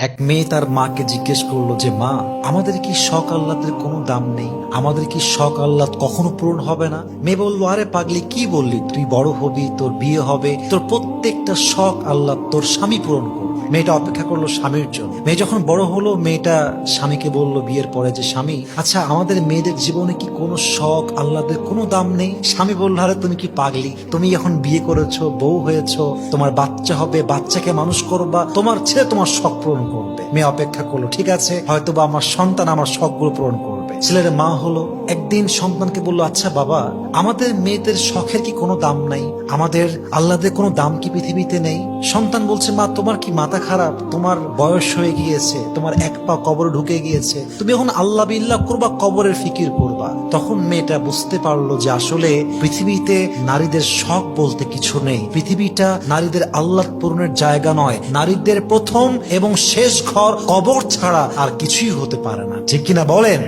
এক মেয়ে তার মাকে জিজ্ঞেস করলো যে মা, আমাদের কি শখ আহ্লাদের কোনো দাম নেই? আমাদের কি শখ আহ্লাদ কখনো পূরণ হবে না? মেয়ে বললো, আরে পাগলি, কি বললি? তুই বড় হবি, তোর বিয়ে হবে, তোর প্রত্যেকটা শখ আহ্লাদ তোর স্বামী পূরণ করবে। মেয়েটা অপেক্ষা করলো স্বামীর জন্য। মেয়ে যখন বড় হলো, মেয়েটা স্বামীকে বলল বিয়ের পরে যে স্বামী, আচ্ছা আমাদের মেয়েদের জীবনে কি কোনো শখ আহ্লাদের কোনো দাম নেই? স্বামী বলল, আরে তুমি কি পাগলি? তুমি এখন বিয়ে করেছো, বউ হয়েছো, তোমার বাচ্চা হবে, বাচ্চাকে মানুষ করবা, তোমার ছেলে তোমার শখ পূরণ করবে। মেয়ে অপেক্ষা করলো, ঠিক আছে, হয়তোবা আমার সন্তান আমার শখগুলো পূরণ করবে। ছেলের মা হলো, একদিন সন্তানকে বললো, আচ্ছা বাবা, আমাদের মেয়েদের শখের কি কোনো দাম নাই? আমাদের আহ্লাদের কোনো দাম কি পৃথিবীতে নেই? সন্তান বলছে, মা তোমার কি মাথা খারাপ? তোমার বয়স হয়ে গিয়েছে, তোমার এক পা কবরে ঢুকে গিয়েছে, তুমি এখন আল্লাহ বিল্লাহ করবা, কবরের ফিকির করবা। তখন মেয়েটা বুঝতে পারলো যে আসলে পৃথিবীতে নারীদের শখ বলতে কিছু নেই। পৃথিবীটা নারীদের আহ্লাদ পূরণের জায়গা নয়। নারীদের প্রথম এবং শেষ ঘর কবর ছাড়া আর কিছুই হতে পারে না। ঠিক কিনা বলেন?